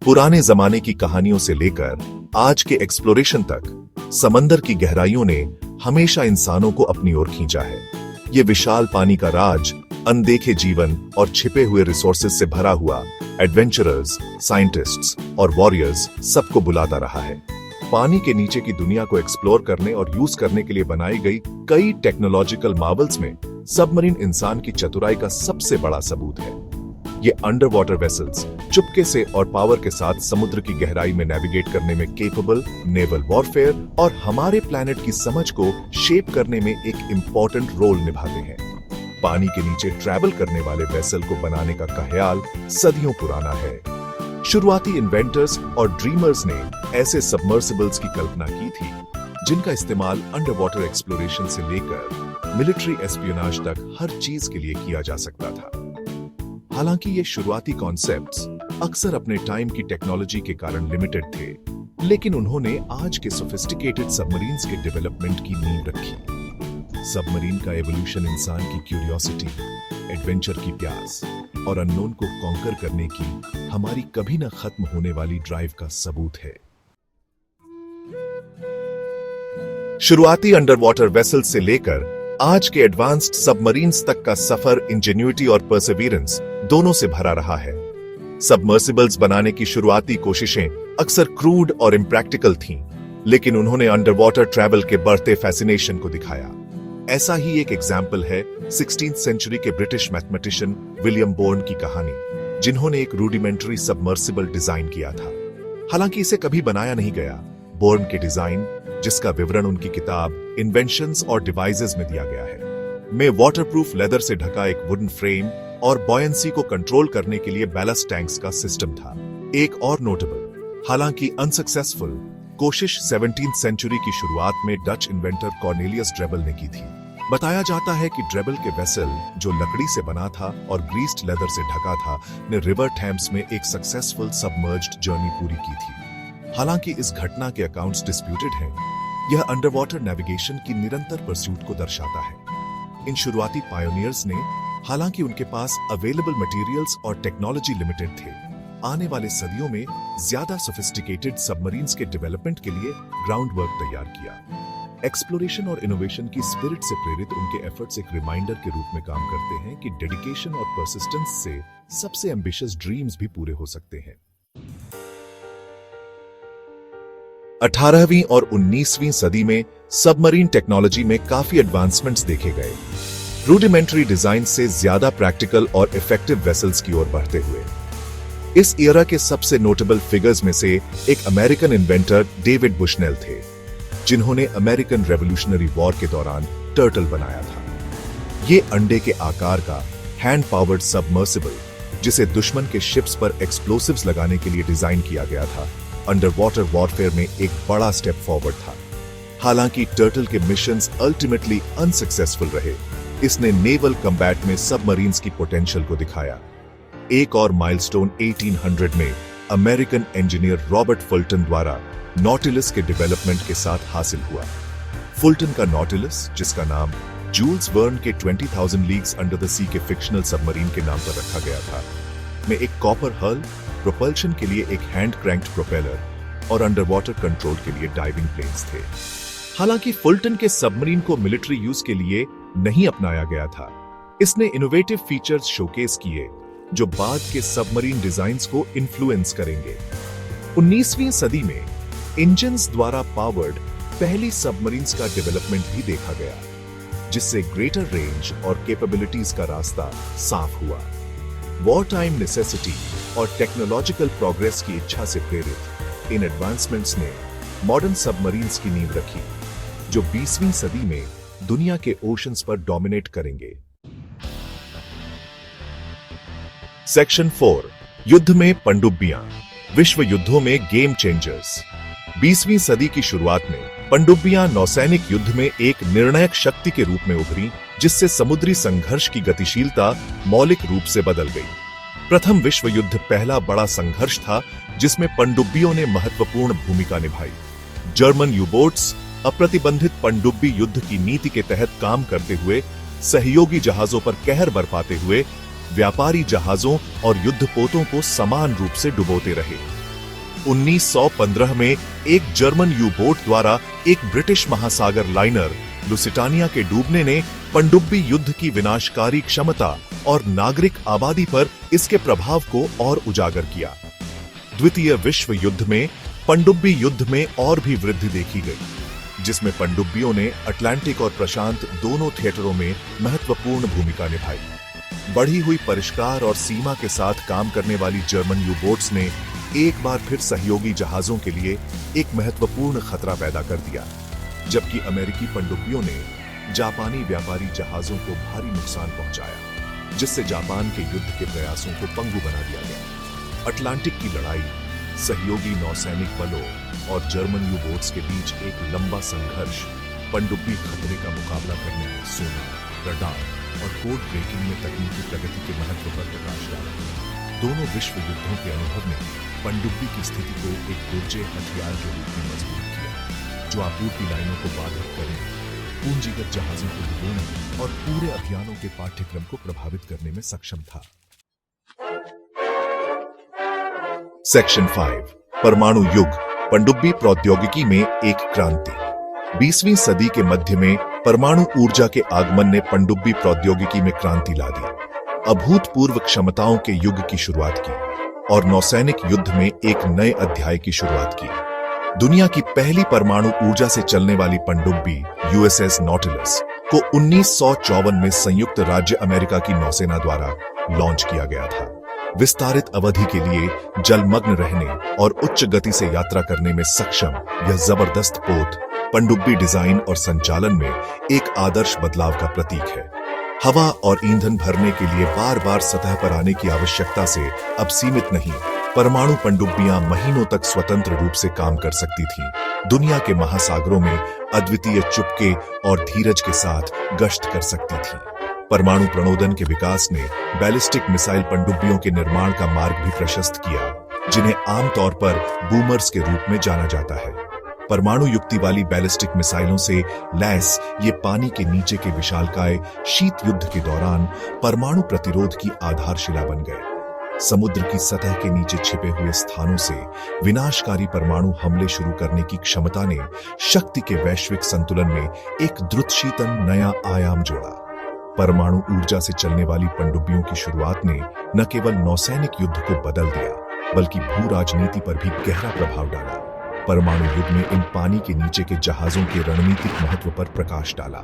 पुराने जमाने की कहानियों से लेकर आज के एक्सप्लोरेशन तक समंदर की गहराइयों ने हमेशा इंसानों को अपनी ओर खींचा है। ये विशाल पानी का राज अनदेखे जीवन और छिपे हुए रिसोर्सेज से भरा हुआ एडवेंचरर्स, साइंटिस्ट्स और वॉरियर्स सबको बुलाता रहा है। पानी के नीचे की दुनिया को एक्सप्लोर करने और यूज करने के लिए बनाई गई कई टेक्नोलॉजिकल मार्वल्स में सबमरीन इंसान की चतुराई का सबसे बड़ा सबूत है। ये अंडर वाटर वेसल्स चुपके से और पावर के साथ समुद्र की गहराई में नेविगेट करने में केपेबल, नेवल वॉरफेयर और हमारे प्लैनेट की समझ को शेप करने में एक इंपॉर्टेंट रोल निभाते हैं। पानी के नीचे ट्रैवल करने वाले वेसल को बनाने का ख्याल सदियों पुराना है। शुरुआती इन्वेंटर्स और ड्रीमर्स ने ऐसे सबमर्सिबल्स की कल्पना की थी जिनका इस्तेमाल अंडर वाटर एक्सप्लोरेशन से लेकर मिलिट्री एस्पियोनाज तक हर चीज के लिए किया जा सकता था। हालांकि ये शुरुआती कॉन्सेप्ट्स अक्सर अपने टाइम की टेक्नोलॉजी के कारण लिमिटेड थे, लेकिन उन्होंने आज के सोफिस्टिकेटेड सबमरीन्स के डेवलपमेंट की नींव रखी। सबमरीन का एवोल्यूशन इंसान की क्यूरियोसिटी, एडवेंचर की प्यास और अननोन को कॉन्कर करने की हमारी कभी न खत्म होने वाली ड्राइव का सबूत है। शुरुआती अंडर वाटर वेसल्स से लेकर आज के एडवांस्ड सबमरीन्स तक का सफर इंजेन्युइटी और परसेवरेंस दोनों से भरा रहा है। सबमर्सिबल्स बनाने की शुरुआती कोशिशें अक्सर क्रूड और इम्प्रैक्टिकल थीं, लेकिन उन्होंने अंडर वाटर ट्रैवल के बढ़ते फैसिनेशन को दिखाया। ऐसा ही एक एग्जाम्पल है 16th सेंचुरी के ब्रिटिश मैथमेटिशियन विलियम बोर्न की कहानी, जिन्होंने एक रूडिमेंटरी सबमर्सिबल डिजाइन किया था। हालांकि इसे कभी बनाया नहीं गया। बोर्न के डिजाइन, जिसका विवरण उनकी किताब इन्वेंशंस और डिवाइसेस में दिया गया है, में वाटरप्रूफ लेदर से ढका एक वुडन फ्रेम और बॉयंसी को कंट्रोल करने के लिए बैलस्ट टैंक्स का सिस्टम था। एक और नोटेबल, हालांकि अनसक्सेसफुल कोशिश 17th सेंचुरी की शुरुआत में डच इन्वेंटर कॉर्नेलियस ड्रेबल ने की थी। बताया जाता है कि ड्रेबल के वेसल, जो लकड़ी से बना था और ग्रीस्ड लेदर से ढका था, ने रिवर थैम्स में एक सक्सेसफुल सबमर्ज्ड जर्नी पूरी की थी। हालांकि इस घटना के अकाउंट्स डिस्प्यूटेड हैं, यह अंडर वाटर नेविगेशन की निरंतर परस्यूट को दर्शाता है। इन शुरुआती पायोनियर्स ने, हालांकि उनके पास अवेलेबल मटेरियल्स और टेक्नोलॉजी लिमिटेड थे, आने वाले सदियों में ज्यादा सोफिस्टिकेटेड सबमरीन्स के डेवलपमेंट के लिए ग्राउंड वर्क तैयार किया। एक्सप्लोरेशन और इनोवेशन की स्पिरिट से प्रेरित उनके एफर्ट्स एक रिमाइंडर के रूप में काम करते हैं कि डेडिकेशन और परसिस्टेंस से सबसे एम्बिशियस ड्रीम्स भी पूरे हो सकते हैं। 18वीं और 19वीं सदी में सबमरीन टेक्नोलॉजी में काफी एडवांसमेंट्स देखे गए, रूडिमेंटरी डिजाइन से ज्यादा प्रैक्टिकल और इफेक्टिव वेसल्स की ओर बढ़ते हुए। इस एरा के सबसे नोटेबल फिगर्स में से एक अमेरिकन इन्वेंटर डेविड बुशनेल थे, जिन्होंने अमेरिकन रेवोल्यूशनरी वॉर के दौरान टर्टल बनाया था। ये अंडे के आकार का हैंड पावर्ड सबमर्सिबल, जिसे दुश्मन के शिप्स पर एक्सप्लोसिव्स लगाने के लिए डिजाइन किया गया था, अंडर वाटर वॉरफेयर में एक बड़ा स्टेप फॉरवर्ड था। हालांकि टर्टल के मिशंस अल्टीमेटली अनसक्सेसफुल रहे, इसने नेवल कम्बैट में सबमरीन्स की पोटेंशियल को दिखाया। एक और माइलस्टोन 1800 में अमेरिकन इंजीनियर रॉबर्ट फुल्टन द्वारा नॉटिलस के डेवलपमेंट के साथ हासिल हुआ। फुल्टन का नॉटिलस, जिसका नाम जूल्स वर्न के 20,000 लीग्स अंडर द सी के फिक्शनल सबमरीन के नाम पर रखा गया था, में एक कॉपर हल, प्रोपल्शन के लिए एक हैंड क्रैंक्ड प्रोपेलर और अंडर वाटर कंट्रोल के लिए डाइविंग प्लेन्स थे। हालांकि फुल्टन के सबमरीन को मिलिट्री यूज के लिए नहीं अपनाया गया था। इसने इनोवेटिव फीचर्स शोकेस किए जो बाद के सबमरीन डिजाइन्स को इन्फ्लुएंस करेंगे। 19वीं सदी में इंजन्स द्वारा पावर्ड पहली सबमरीन्स का डेवलपमेंट भी देखा गया, जिससे ग्रेटर रेंज और कैपेबिलिटीज का रास्ता साफ हुआ। वॉर टाइम नेसेसिटी और टेक्नोलॉजिकल प्रोग्रेस की इच्छा से प्रेरित इन एडवांसमेंट्स ने मॉडर्न सबमरीन्स की नींव रखी, जो 20वीं सदी में दुनिया के ओशंस पर डोमिनेट करेंगे। सेक्शन 4, युद्ध में पनडुब्बियां, विश्व युद्धों में गेम चेंजर्स। 20वीं सदी की शुरुआत में पनडुब्बियां नौसैनिक युद्ध में एक निर्णायक शक्ति के रूप में उभरी, जिससे समुद्री संघर्ष की गतिशीलता मौलिक रूप से बदल गई। प्रथम विश्व युद्ध पहला बड़ा संघर्ष था जिसमें पनडुब्बियों ने महत्वपूर्ण भूमिका निभाई। जर्मन यूबोट्स अप्रतिबंधित पनडुब्बी युद्ध की नीति के तहत काम करते हुए सहयोगी जहाजों पर कहर बरपाते हुए व्यापारी जहाजों और युद्धपोतों को समान रूप से डुबोते रहे। 1915 में एक जर्मन यू बोट द्वारा एक ब्रिटिश महासागर लाइनर लुसिटानिया के डूबने ने पनडुब्बी युद्ध की विनाशकारी क्षमता और नागरिक आबादी पर इसके प्रभाव को और उजागर किया। द्वितीय विश्व युद्ध में पनडुब्बी युद्ध में और भी वृद्धि देखी गई, जिसमें पनडुब्बियों ने अटलांटिक और प्रशांत दोनों थिएटरों में महत्वपूर्ण भूमिका निभाई। बढ़ी हुई परिष्कार और सीमा के साथ काम करने वाली जर्मन यू बोट्स ने एक बार फिर सहयोगी जहाजों के लिए एक महत्वपूर्ण खतरा पैदा कर दिया, जबकि अमेरिकी पनडुब्बियों ने जापानी व्यापारी जहाजों को भारी नुकसान पहुंचाया, जिससे जापान के युद्ध के प्रयासों को पंगु बना दिया गया। अटलांटिक की लड़ाई सहयोगी नौसैनिक बलों और जर्मन यू बोट्स के बीच एक लंबा संघर्ष पनडुब्बी खतरे का मुकाबला करने में सोनार, रडार और कोड ब्रेकिंग में तकनीकी प्रगति के महत्व पर प्रकाश डाला। दोनों विश्व युद्धों के अनुभव ने पनडुब्बी की स्थिति को एक ऊर्जे हथियार के रूप में मजबूत किया, जो आपूर्ति लाइनों को बाधित करने, पूंजीगत जहाजों को डुबोने और पूरे अभियानों के पाठ्यक्रम को प्रभावित करने में सक्षम था। सेक्शन 5 परमाणु युग, पनडुब्बी प्रौद्योगिकी में एक क्रांति। 20वीं सदी के मध्य में परमाणु ऊर्जा के आगमन ने पनडुब्बी प्रौद्योगिकी में क्रांति ला दी, अभूतपूर्व क्षमताओं के युग की शुरुआत की और नौसैनिक युद्ध में एक नए अध्याय की शुरुआत की। दुनिया की पहली परमाणु ऊर्जा से चलने वाली पनडुब्बी यूएसएस नॉटिलस को 1954 में संयुक्त राज्य अमेरिका की नौसेना द्वारा लॉन्च किया गया था। विस्तारित अवधि के लिए जलमग्न रहने और उच्च गति से यात्रा करने में सक्षम यह जबरदस्त पोत पनडुब्बी डिजाइन और संचालन में एक आदर्श बदलाव का प्रतीक है। हवा और ईंधन भरने के लिए बार बार सतह पर आने की आवश्यकता से अब सीमित नहीं, परमाणु पनडुब्बियां महीनों तक स्वतंत्र रूप से काम कर सकती थीं, दुनिया के महासागरों में अद्वितीय चुपके और धीरज के साथ गश्त कर सकती थीं। परमाणु प्रणोदन के विकास ने बैलिस्टिक मिसाइल पनडुब्बियों के निर्माण का मार्ग भी प्रशस्त किया, जिन्हें आमतौर पर बूमर्स के रूप में जाना जाता है। परमाणु युक्ति वाली बैलिस्टिक मिसाइलों से लैस ये पानी के नीचे के विशालकाय शीत युद्ध के दौरान परमाणु प्रतिरोध की आधारशिला बन गए। समुद्र की सतह के नीचे छिपे हुए स्थानों से विनाशकारी परमाणु हमले शुरू करने की क्षमता ने शक्ति के वैश्विक संतुलन में एक द्रुतशीतन नया आयाम जोड़ा। परमाणु ऊर्जा से चलने वाली पनडुब्बियों की शुरुआत ने न केवल नौसैनिक युद्ध को बदल दिया, बल्कि भू राजनीति पर भी गहरा प्रभाव डाला। परमाणु युग में इन पानी के नीचे के जहाजों के रणनीतिक महत्व पर प्रकाश डाला।